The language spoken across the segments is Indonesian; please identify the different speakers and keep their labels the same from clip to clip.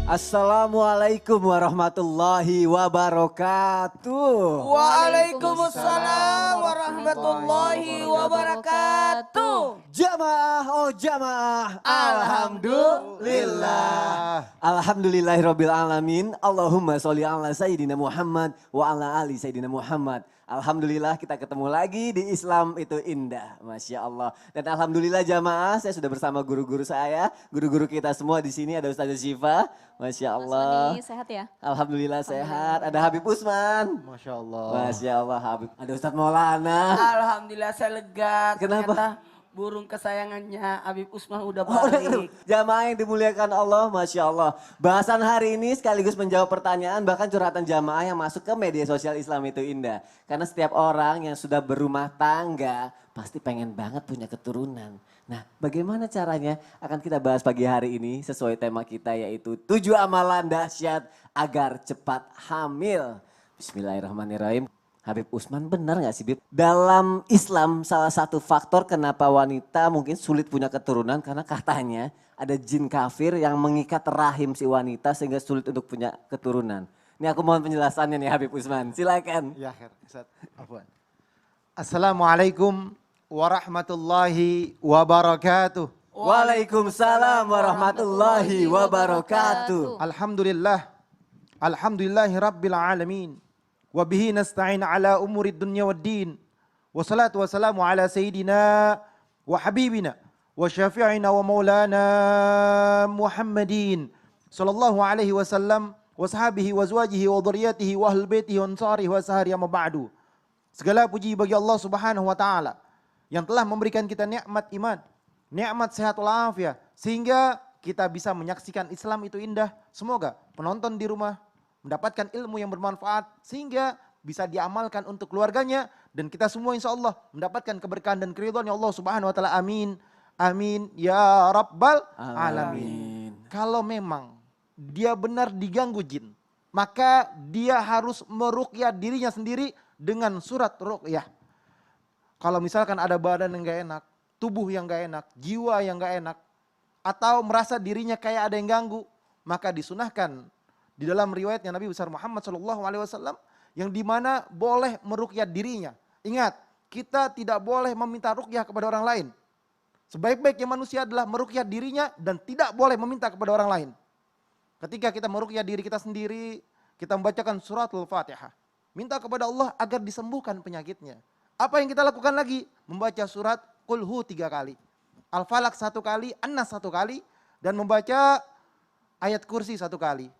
Speaker 1: Assalamualaikum warahmatullahi wabarakatuh.
Speaker 2: Waalaikumsalam warahmatullahi wabarakatuh.
Speaker 1: Jamaah, oh jamaah.
Speaker 2: Alhamdulillah.
Speaker 1: Alhamdulillahirabbil alamin. Allahumma sholli ala sayyidina Muhammad wa ala ali sayyidina Muhammad. Alhamdulillah kita ketemu lagi di Islam itu indah, Masya Allah. Dan alhamdulillah jamaah, saya sudah bersama guru-guru saya, guru-guru kita semua di sini. Ada Ustazah Syifa, Masya Allah.
Speaker 3: Mas Soni, sehat ya?
Speaker 1: Alhamdulillah sehat. Ada Habib Usman.
Speaker 4: Masya Allah.
Speaker 1: Masya Allah Habib. Ada Ustadz Maulana.
Speaker 2: Alhamdulillah saya lega.
Speaker 1: Kenapa?
Speaker 2: Ternyata burung kesayangannya Habib Usman udah
Speaker 1: Oh,
Speaker 2: balik.
Speaker 1: jamaah yang dimuliakan Allah, Masya Allah. Bahasan hari ini sekaligus menjawab pertanyaan, bahkan curhatan jamaah yang masuk ke media sosial Islam itu indah. Karena setiap orang yang sudah berumah tangga, pasti pengen banget punya keturunan. Nah, bagaimana caranya akan kita bahas pagi hari ini sesuai tema kita, yaitu 7 amalan dahsyat agar cepat hamil. Bismillahirrahmanirrahim. Habib Usman, benar gak sih Bib? Dalam Islam salah satu faktor kenapa wanita mungkin sulit punya keturunan karena katanya ada jin kafir yang mengikat rahim si wanita sehingga sulit untuk punya keturunan. Ini aku mohon penjelasannya nih Habib Usman, silakan.
Speaker 4: Ya khair, Ustaz. Afwan. Assalamualaikum warahmatullahi wabarakatuh.
Speaker 1: Waalaikumsalam warahmatullahi wabarakatuh.
Speaker 4: Alhamdulillah. Alhamdulillahi rabbil alamin. Wabihi nasta'in ala umuri dunya wad din. Wassalatu wassalamu ala sayyidina wa habibina wa syafi'ina wa maulana Muhammadin sallallahu alaihi wasallam wa sahabihi wa azwajihi wa dhurriyyatihi wa ahlul baitihi wa ansarihi wa sahari amma ba'du. Segala puji bagi Allah Subhanahu wa taala yang telah memberikan kita nikmat iman, nikmat sehat walafiat sehingga kita bisa menyaksikan Islam itu indah. Semoga penonton di rumah mendapatkan ilmu yang bermanfaat sehingga bisa diamalkan untuk keluarganya dan kita semua insya Allah mendapatkan keberkahan dan keridhaan Allah Subhanahu wa taala. Amin. Amin ya rabbal alamin. Kalau memang dia benar diganggu jin, maka dia harus meruqyah dirinya sendiri dengan surat ruqyah. Kalau misalkan ada badan yang gak enak, tubuh yang gak enak, jiwa yang gak enak, atau merasa dirinya kayak ada yang ganggu, maka disunahkan di dalam riwayatnya Nabi besar Muhammad SAW yang dimana boleh meruqyah dirinya. Ingat, kita tidak boleh meminta ruqyah kepada orang lain. Sebaik-baiknya manusia adalah meruqyah dirinya dan tidak boleh meminta kepada orang lain. Ketika kita meruqyah diri kita sendiri, kita membacakan suratul Fatihah. Minta kepada Allah agar disembuhkan penyakitnya. Apa yang kita lakukan lagi? Membaca surat Qul Hu 3 kali. Al-Falaq 1 kali, An-Nas 1 kali. Dan membaca ayat kursi 1 kali.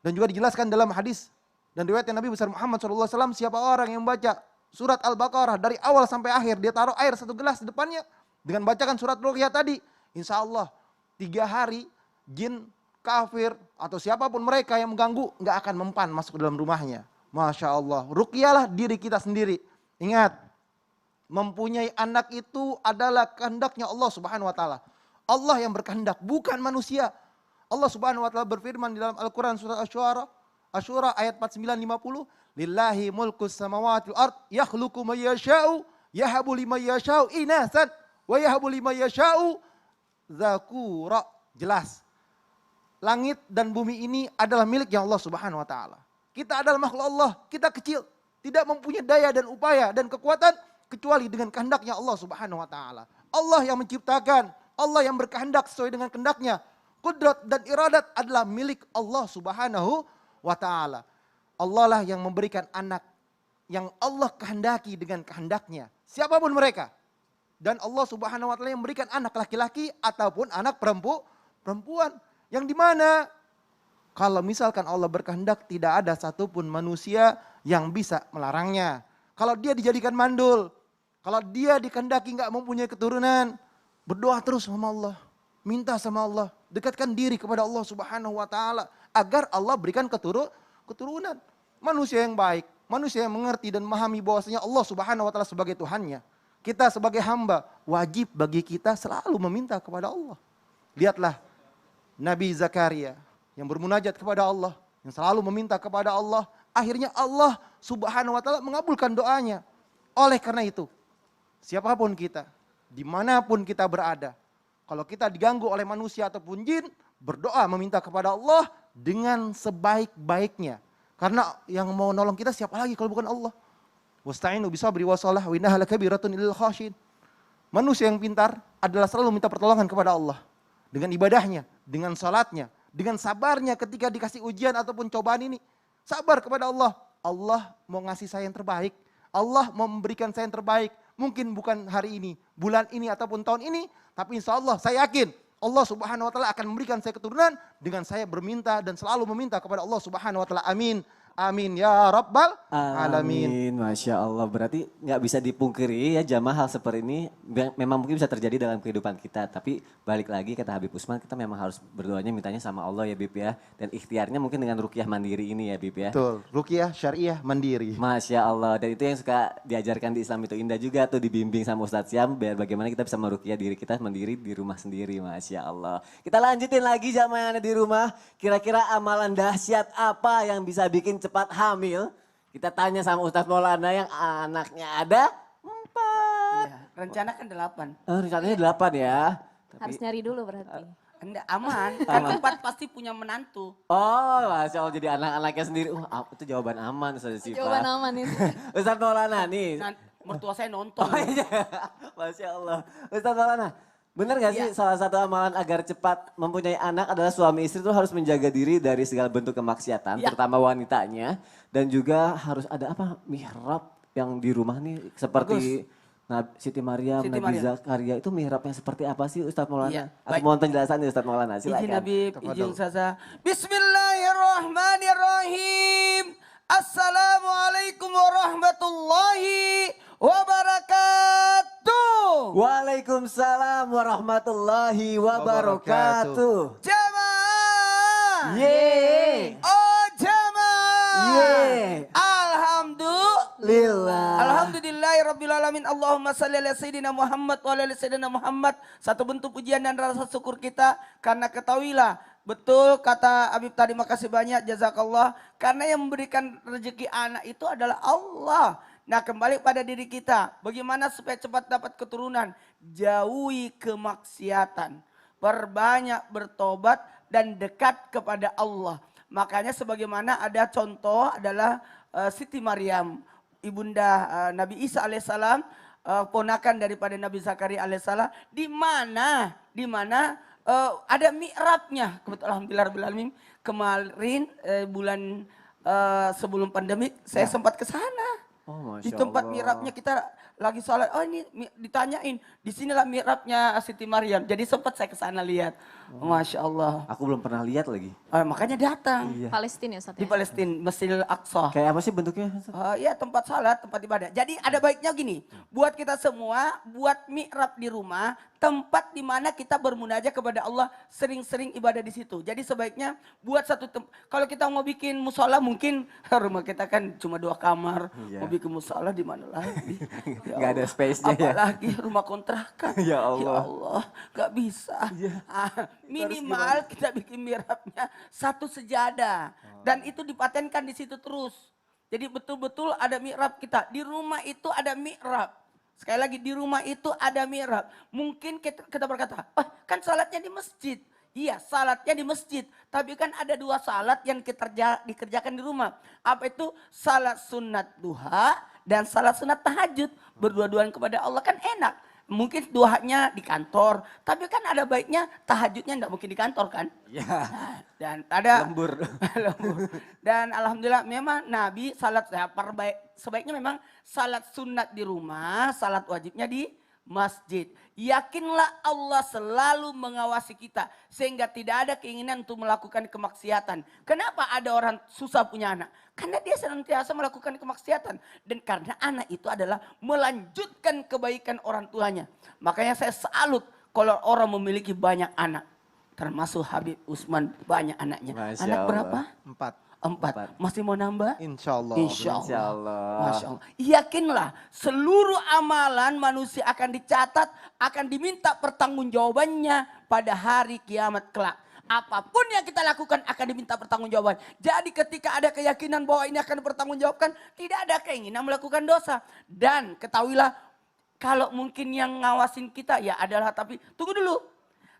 Speaker 4: Dan juga dijelaskan dalam hadis dan riwayat Nabi besar Muhammad SAW, siapa orang yang membaca surat Al-Baqarah dari awal sampai akhir, dia taruh air 1 gelas di depannya dengan bacakan surat ruqyah tadi, insya Allah 3 hari jin kafir atau siapapun mereka yang mengganggu nggak akan mempan masuk ke dalam rumahnya. Masya Allah, ruqyahlah diri kita sendiri. Ingat, mempunyai anak itu adalah kehendaknya Allah Subhanahu Wa Taala. Allah yang berkehendak, bukan manusia. Allah Subhanahu wa taala berfirman di dalam Al-Qur'an surat Asy-Syura ayat 49-50, lillahi mulkus samawati wal ard yakhluqu may yasha'u yahabu liman yasha'u inasan wa yahabu liman yasha'u dzakura. Jelas. Langit dan bumi ini adalah miliknya Allah Subhanahu wa taala. Kita adalah makhluk Allah, kita kecil, tidak mempunyai daya dan upaya dan kekuatan kecuali dengan kehendaknya Allah Subhanahu wa taala. Allah yang menciptakan, Allah yang berkehendak sesuai dengan kehendaknya. Kudrat dan iradat adalah milik Allah Subhanahu wa ta'ala. Allah lah yang memberikan anak yang Allah kehendaki dengan kehendaknya. Siapapun mereka. Dan Allah Subhanahu wa ta'ala yang memberikan anak laki-laki ataupun anak perempuan. Yang dimana kalau misalkan Allah berkehendak tidak ada satupun manusia yang bisa melarangnya. Kalau dia dijadikan mandul, kalau dia dikehendaki gak mempunyai keturunan, berdoa terus sama Allah. Minta sama Allah, dekatkan diri kepada Allah Subhanahu wa taala agar Allah berikan keturunan. Manusia yang baik, manusia yang mengerti dan memahami bahwasanya Allah Subhanahu wa taala sebagai Tuhannya. Kita sebagai hamba wajib bagi kita selalu meminta kepada Allah. Lihatlah Nabi Zakaria yang bermunajat kepada Allah, yang selalu meminta kepada Allah, akhirnya Allah Subhanahu wa taala mengabulkan doanya. Oleh karena itu, siapapun kita, dimanapun kita berada, kalau kita diganggu oleh manusia ataupun jin, berdoa meminta kepada Allah, dengan sebaik-baiknya. Karena yang mau nolong kita siapa lagi kalau bukan Allah? Wasta'inu bisabri wasalah wa innaha lakabiratun illal khashin. Manusia yang pintar adalah selalu minta pertolongan kepada Allah. Dengan ibadahnya, dengan salatnya, dengan sabarnya ketika dikasih ujian ataupun cobaan ini. Sabar kepada Allah. Allah mau ngasih saya yang terbaik. Allah mau memberikan saya yang terbaik. Mungkin bukan hari ini, bulan ini ataupun tahun ini. Tapi insya Allah saya yakin Allah subhanahu wa ta'ala akan memberikan saya keturunan dengan saya berminta dan selalu meminta kepada Allah subhanahu wa ta'ala. Amin. Amin ya Rabbal Alamin.
Speaker 1: Amin, Masya Allah. Berarti nggak bisa dipungkiri ya jamaah hal seperti ini memang mungkin bisa terjadi dalam kehidupan kita. Tapi balik lagi kata Habib Usman, kita memang harus berdoanya mintanya sama Allah ya Bib ya. Dan ikhtiarnya mungkin dengan ruqyah mandiri ini ya Bib ya.
Speaker 4: Betul, ruqyah syariah mandiri.
Speaker 1: Masya Allah. Dan itu yang suka diajarkan di Islam itu indah juga tuh, dibimbing sama Ustadz Syam. Biar bagaimana kita bisa meruqyah diri kita mandiri di rumah sendiri. Masya Allah. Kita lanjutin lagi jamaah yang ada di rumah. Kira-kira amalan dahsyat apa yang bisa bikin cepat hamil? Kita tanya sama Ustadz Maulana yang anaknya ada 4.
Speaker 2: Iya, rencana kan 8.
Speaker 1: Rencananya 8 ya.
Speaker 3: Harus nyari dulu berarti.
Speaker 2: Enggak aman, kan 4 pasti punya menantu.
Speaker 1: Oh, Masya Allah, jadi anak-anaknya sendiri. Itu jawaban aman Ustadz Syifa.
Speaker 3: Jawaban aman itu.
Speaker 1: Ustadz Maulana nih.
Speaker 2: Nah, mertua saya nonton.
Speaker 1: Oh iya, Masya Allah. Ustadz Maulana, benar gak sih
Speaker 2: Iya.
Speaker 1: salah satu amalan agar cepat mempunyai anak adalah suami istri itu harus menjaga diri dari segala bentuk kemaksiatan,
Speaker 2: Iya.
Speaker 1: terutama wanitanya. Dan juga harus ada apa, mihrab yang di rumah nih seperti Siti Maryam,
Speaker 2: Siti
Speaker 1: Nabi
Speaker 2: Maryam.
Speaker 1: Zakaria, itu mihrabnya seperti apa sih Ustadz Maulana?
Speaker 2: Iya,
Speaker 1: Aku
Speaker 2: baik.
Speaker 1: mohon penjelasan nih Ustadz Maulana,
Speaker 2: Izin
Speaker 1: silakan.
Speaker 2: Habib, izin Ustazah. Bismillahirrahmanirrahim. Assalamualaikum warahmatullahi wabarakatuh.
Speaker 1: Waalaikumsalam warahmatullahi wabarakatuh.
Speaker 2: Jamaah.
Speaker 1: Yeay.
Speaker 2: Oh jamaah.
Speaker 1: Yeay. Lillah.
Speaker 2: Alhamdulillahirrabbilalamin. Allahumma salli ala Sayyidina Muhammad wa ala Sayyidina Muhammad. Satu bentuk pujian dan rasa syukur kita. Karena ketahuilah, betul kata Habib tadi, makasih banyak jazakallah. Karena yang memberikan rezeki anak itu adalah Allah. Nah kembali pada diri kita. Bagaimana supaya cepat dapat keturunan. Jauhi kemaksiatan. Perbanyak bertobat dan dekat kepada Allah. Makanya sebagaimana ada contoh adalah Siti Maryam. Ibunda Nabi Isa alaihissalam, ponakan daripada Nabi Zakaria alaihissalam, di mana ada mi'rabnya. Kebetulan alhamdulillah kemarin bulan sebelum pandemi saya sempat ke sana.
Speaker 1: Oh,
Speaker 2: Di
Speaker 1: Masya
Speaker 2: tempat
Speaker 1: Allah.
Speaker 2: mi'rabnya kita lagi sholat, oh ini ditanyain, disinilah mi'rabnya Siti Maryam. Jadi sempat saya ke sana lihat. Masya Allah.
Speaker 1: Aku belum pernah lihat lagi.
Speaker 2: Makanya datang
Speaker 1: Iya.
Speaker 3: Palestina ya Ustaz
Speaker 2: di
Speaker 3: ya?
Speaker 2: Palestina, Masjidil Aqsa.
Speaker 1: Kayak apa sih bentuknya?
Speaker 2: Ya tempat salat, tempat ibadah. Jadi ada baiknya gini, buat kita semua, buat mi'rab di rumah, tempat di mana kita bermunajat kepada Allah, sering-sering ibadah di situ. Jadi sebaiknya buat satu kalau kita mau bikin musola mungkin rumah kita kan cuma 2 kamar,
Speaker 1: Iya.
Speaker 2: mau bikin musola di mana lagi? Ya
Speaker 1: Nggak ada
Speaker 2: Allah.
Speaker 1: space-nya ya.
Speaker 2: Apalagi rumah kontrakan.
Speaker 1: Ya
Speaker 2: Ya
Speaker 1: Allah.
Speaker 2: Allah, gak bisa. Minimal kita bikin mihrabnya 1 sejadah. Dan itu dipatenkan di situ terus. Jadi betul-betul ada mihrab kita. Di rumah itu ada mihrab. Sekali lagi di rumah itu ada mihrab. Mungkin kita berkata, oh, kan salatnya di masjid. Iya, salatnya di masjid. Tapi kan ada 2 salat yang dikerjakan di rumah. Apa itu? Salat sunat duha dan salat sunat tahajud. Berdua-duaan kepada Allah kan enak. Mungkin duhanya di kantor, tapi kan ada baiknya tahajudnya enggak mungkin di kantor kan?
Speaker 1: Ya,
Speaker 2: Dan ada
Speaker 1: lembur.
Speaker 2: lembur. Dan alhamdulillah memang Nabi salat sebaiknya memang salat sunat di rumah, salat wajibnya di masjid. Yakinlah Allah selalu mengawasi kita sehingga tidak ada keinginan untuk melakukan kemaksiatan. Kenapa ada orang susah punya anak? Karena dia senantiasa melakukan kemaksiatan. Dan karena anak itu adalah melanjutkan kebaikan orang tuanya. Makanya saya salut kalau orang memiliki banyak anak. Termasuk Habib Usman banyak anaknya.
Speaker 1: Masya
Speaker 2: Anak
Speaker 1: Allah.
Speaker 2: berapa?
Speaker 4: 4.
Speaker 2: 4. Masih mau nambah?
Speaker 4: Insya Allah.
Speaker 2: Insya Allah.
Speaker 1: Insya Allah.
Speaker 2: Masya Allah. Yakinlah seluruh amalan manusia akan dicatat, akan diminta pertanggungjawabannya pada hari kiamat kelak. Apapun yang kita lakukan akan diminta pertanggungjawaban. Jadi ketika ada keyakinan bahwa ini akan dipertanggungjawabkan, tidak ada keinginan melakukan dosa. Dan ketahuilah kalau mungkin yang ngawasin kita ya adalah, tapi tunggu dulu.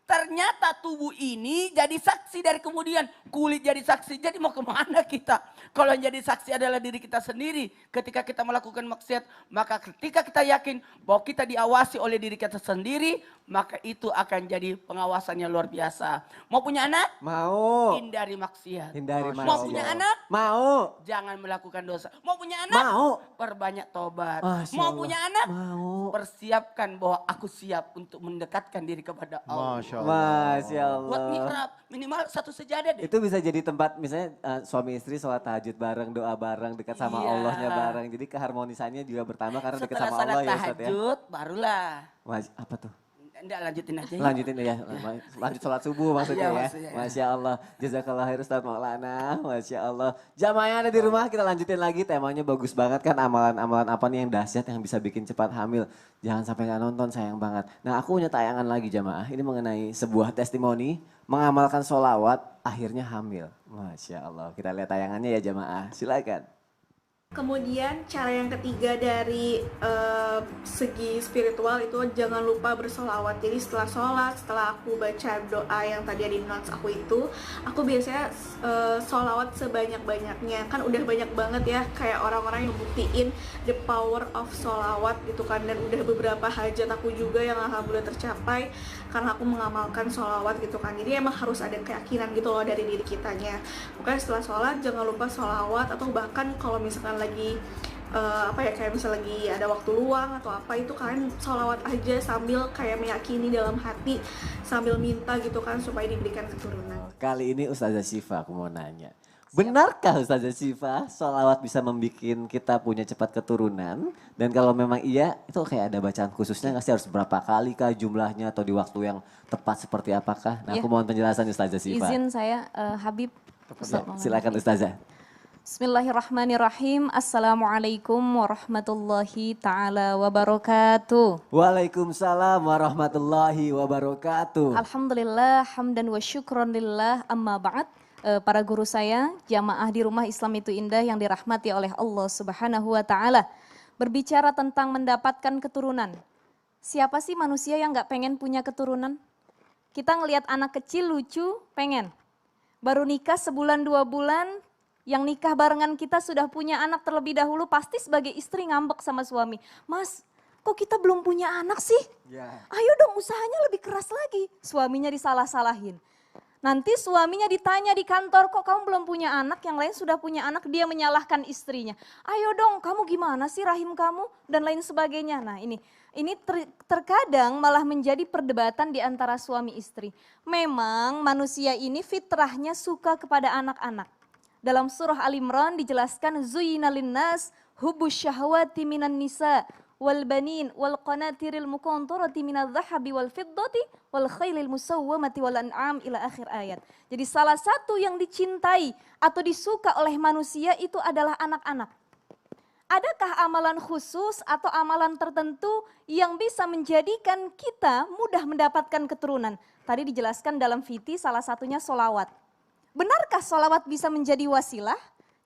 Speaker 2: Ternyata tubuh ini jadi saksi dari kemudian kulit jadi saksi. Jadi mau kemana kita? Kalau yang jadi saksi adalah diri kita sendiri. Ketika kita melakukan maksiat, maka ketika kita yakin bahwa kita diawasi oleh diri kita sendiri, maka itu akan jadi pengawasan yang luar biasa. Mau punya anak?
Speaker 1: Mau.
Speaker 2: Hindari maksiat.
Speaker 1: Hindari
Speaker 4: Masya
Speaker 1: maksiat.
Speaker 2: Mau punya anak?
Speaker 1: Mau.
Speaker 2: Jangan melakukan dosa. Mau punya anak?
Speaker 1: Mau.
Speaker 2: Perbanyak tobat.
Speaker 1: Masya
Speaker 2: Mau
Speaker 1: Allah.
Speaker 2: punya anak?
Speaker 1: Mau.
Speaker 2: Persiapkan bahwa aku siap untuk mendekatkan diri kepada Allah.
Speaker 4: Masya Allah.
Speaker 1: Masya Allah.
Speaker 2: Buat mihrab minimal satu sejadah deh.
Speaker 1: Itu bisa jadi tempat misalnya suami istri sholat tahajud bareng, doa bareng, dekat sama
Speaker 2: Iya.
Speaker 1: Allahnya bareng. Jadi keharmonisannya juga bertambah karena dekat
Speaker 2: Setelah
Speaker 1: sama
Speaker 2: salat
Speaker 1: Allah ya Ustaz ya.
Speaker 2: tahajud barulah.
Speaker 1: Apa tuh?
Speaker 2: Enggak lanjutin aja.
Speaker 1: Lanjutin ya, lanjut sholat subuh maksudnya
Speaker 2: Iya,
Speaker 1: ya.
Speaker 2: maksudnya ya.
Speaker 1: Masya Allah, jazakallah khair Ustaz Maulana, Masya Allah. Jamaah yang ada di rumah kita lanjutin lagi, temanya bagus banget kan, amalan-amalan apa nih yang dahsyat yang bisa bikin cepat hamil. Jangan sampai nggak nonton, sayang banget. Nah aku punya tayangan lagi jamaah, ini mengenai sebuah testimoni, mengamalkan sholawat akhirnya hamil. Masya Allah, kita lihat tayangannya ya jamaah, silakan.
Speaker 5: Kemudian cara yang ketiga dari segi spiritual itu jangan lupa bersolawat. Jadi setelah sholat, setelah aku baca doa yang tadi ada di notes aku itu, aku biasanya solawat sebanyak-banyaknya. Kan udah banyak banget ya kayak orang-orang yang buktiin the power of solawat gitu kan. Dan udah beberapa hajat aku juga yang alhamdulillah tercapai karena aku mengamalkan solawat gitu kan. Jadi emang harus ada keyakinan gitu loh dari diri kitanya. Makanya setelah sholat jangan lupa solawat, atau bahkan kalau misalkan lagi kayak misalnya lagi ada waktu luang atau apa, itu kalian sholawat aja sambil kayak meyakini dalam hati, sambil minta gitu kan supaya diberikan keturunan.
Speaker 1: Kali ini Ustazah Syifa aku mau nanya. Benarkah Ustazah Syifa sholawat bisa membuat kita punya cepat keturunan? Dan kalau memang iya, itu kayak ada bacaan khususnya nggak sih, harus berapa kali kah jumlahnya atau di waktu yang tepat seperti apakah? Nah aku mohon penjelasan Ustazah Syifa.
Speaker 3: Izin saya Habib.
Speaker 1: Ya, silakan Ustazah.
Speaker 3: Bismillahirrahmanirrahim. Assalamualaikum warahmatullahi taala wabarakatuh.
Speaker 1: Waalaikumsalam warahmatullahi wabarakatuh.
Speaker 3: Alhamdulillah, hamdan wa syukron lillah, amma ba'd. Para guru saya, jamaah di rumah Islam itu indah yang dirahmati oleh Allah Subhanahu wa taala. Berbicara tentang mendapatkan keturunan. Siapa sih manusia yang nggak pengen punya keturunan? Kita ngelihat anak kecil lucu, pengen. Baru nikah sebulan 2 bulan, yang nikah barengan kita sudah punya anak terlebih dahulu, pasti sebagai istri ngambek sama suami. Mas, kok kita belum punya anak sih? Ayo dong usahanya lebih keras lagi. Suaminya disalah-salahin. Nanti suaminya ditanya di kantor, kok kamu belum punya anak, yang lain sudah punya anak, dia menyalahkan istrinya. Ayo dong, kamu gimana sih rahim kamu, dan lain sebagainya. Nah ini terkadang malah menjadi perdebatan di antara suami istri. Memang manusia ini fitrahnya suka kepada anak-anak. Dalam surah Al-Imran dijelaskan zuyyina linnas hubbus syahawati minan nisa wal banin wal qanatiril muqantarati minadh dhahabi wal fiddati wal khailil musawwamati wal an'am ila akhir ayat. Jadi salah satu yang dicintai atau disuka oleh manusia itu adalah anak-anak. Adakah amalan khusus atau amalan tertentu yang bisa menjadikan kita mudah mendapatkan keturunan? Tadi dijelaskan dalam fikih salah satunya solawat. Benarkah solawat bisa menjadi wasilah?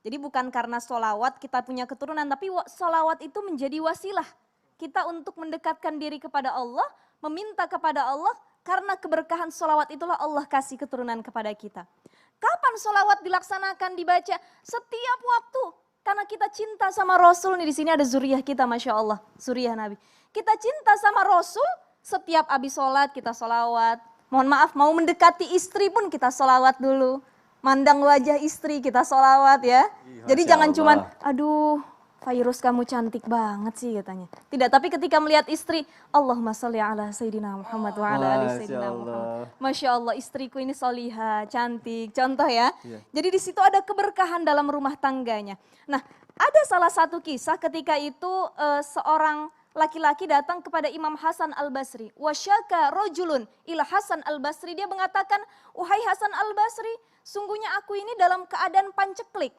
Speaker 3: Jadi bukan karena solawat kita punya keturunan, tapi solawat itu menjadi wasilah. Kita untuk mendekatkan diri kepada Allah, meminta kepada Allah, karena keberkahan solawat itulah Allah kasih keturunan kepada kita. Kapan solawat dilaksanakan, dibaca? Setiap waktu. Karena kita cinta sama Rasul, nih di sini ada zuriyah kita, Masya Allah, zuriyah Nabi. Kita cinta sama Rasul, setiap habis sholat kita solawat. Mohon maaf, mau mendekati istri pun kita solawat dulu. Mandang wajah istri kita solawat ya. Jadi jangan cuman, aduh Fairuz kamu cantik banget sih katanya. Tidak, tapi ketika melihat istri, Allahumma sholli ala Sayyidina Muhammad wa ala ali Sayyidina Muhammad. Masya Allah istriku ini solihah, cantik, contoh ya. Jadi di situ ada keberkahan dalam rumah tangganya. Nah ada salah satu kisah ketika itu seorang laki-laki datang kepada Imam Hasan Al-Basri. Wasyaka rojulun ila Hasan Al-Basri. Dia mengatakan, wahai Hasan Al-Basri, sungguhnya aku ini dalam keadaan panceklik,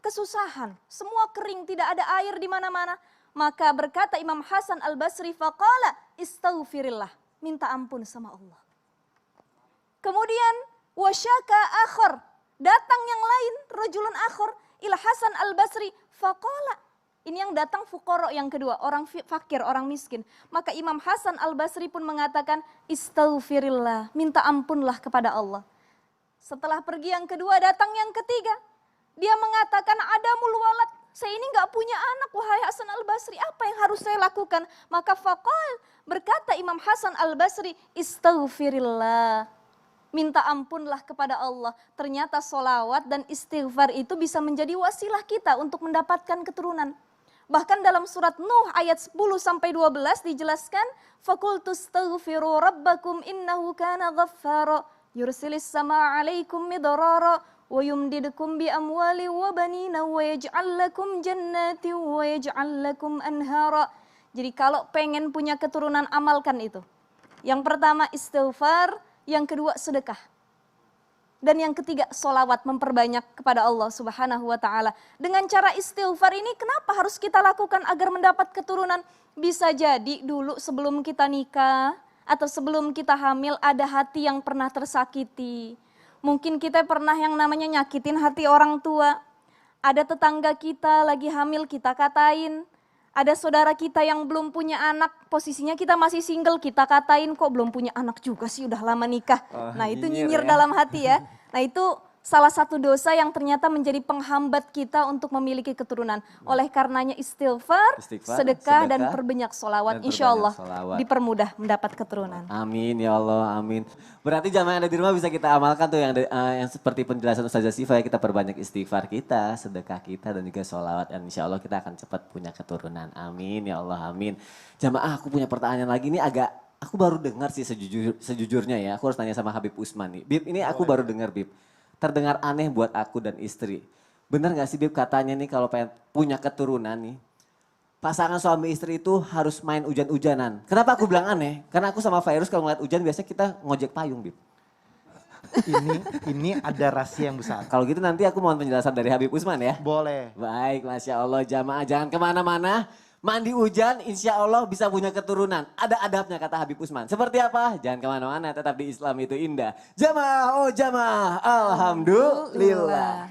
Speaker 3: kesusahan, semua kering, tidak ada air di mana-mana. Maka berkata Imam Hasan Al-Basri, faqala istaghfirillah, minta ampun sama Allah. Kemudian wasyaka akhar, datang yang lain, rajulun akhar ila Hasan Al-Basri, faqala Ini yang datang fuqara yang kedua, orang fakir, orang miskin. Maka Imam Hasan Al-Basri pun mengatakan, istaghfirillah, minta ampunlah kepada Allah. Setelah pergi yang kedua, datang yang ketiga. Dia mengatakan, adamul walad, saya ini gak punya anak, wahai Hasan Al-Basri, apa yang harus saya lakukan? Maka faqal, berkata Imam Hasan Al-Basri, istaghfirillah, minta ampunlah kepada Allah. Ternyata solawat dan istighfar itu bisa menjadi wasilah kita untuk mendapatkan keturunan. Bahkan dalam surat Nuh ayat 10-12 dijelaskan, فَقُلْتُ اسْتَغْفِرُوا رَبَّكُمْ إِنَّهُ كَانَ غَفَّارًا يُرْسِلِ السَّمَاءَ عَلَيْكُمْ مِدْرَارًا وَيُمْدِدْكُمْ بِأَمْوَالٍ وَبَنِينَ وَيَجْعَلْ لَكُمْ جَنَّاتٍ وَيَجْعَلْ لَكُمْ أَنْهَارًا. Jadi kalau pengen punya keturunan, amalkan itu. Yang pertama istighfar, yang kedua sedekah. Dan yang ketiga, solawat, memperbanyak kepada Allah Subhanahu wa Ta'ala. Dengan cara istighfar ini, kenapa harus kita lakukan agar mendapat keturunan? Bisa jadi dulu sebelum kita nikah atau sebelum kita hamil, ada hati yang pernah tersakiti. Mungkin kita pernah yang namanya nyakitin hati orang tua. Ada tetangga kita lagi hamil, kita katain. Ada saudara kita yang belum punya anak, posisinya kita masih single, kita katain, kok belum punya anak juga sih, udah lama nikah. Nah itu nyinyir dalam hati ya. Nah itu salah satu dosa yang ternyata menjadi penghambat kita untuk memiliki keturunan. Oleh karenanya istighfar, sedekah, dan perbanyak solawat, insya Allah dipermudah mendapat keturunan.
Speaker 1: Amin ya Allah, amin. Berarti jamaah yang ada di rumah bisa kita amalkan tuh yang seperti penjelasan Ustazah Syifa ya, kita perbanyak istighfar kita, sedekah kita, dan juga solawat. Dan insya Allah kita akan cepat punya keturunan. Amin ya Allah, amin. Jamaah, aku punya pertanyaan lagi, ini aku baru dengar sih sejujurnya ya, aku harus tanya sama Habib Usman nih. Bib, ini aku baru dengar Bib. Terdengar aneh buat aku dan istri. Benar gak sih Bib, katanya nih kalau pengen punya keturunan nih, pasangan suami istri itu harus main hujan-hujanan. Kenapa aku bilang aneh? Karena aku sama Fairuz kalau ngeliat hujan biasanya kita ngojek payung Bib.
Speaker 4: Ini ada rahasia yang besar.
Speaker 1: Kalau gitu nanti aku mohon penjelasan dari Habib Usman ya.
Speaker 4: Boleh.
Speaker 1: Baik, Masya Allah, jamaah jangan kemana-mana. Mandi hujan insya Allah bisa punya keturunan. Ada adabnya kata Habib Usman. Seperti apa? Jangan kemana-mana, tetap di Islam itu indah. Jamaah, oh jamaah, alhamdulillah.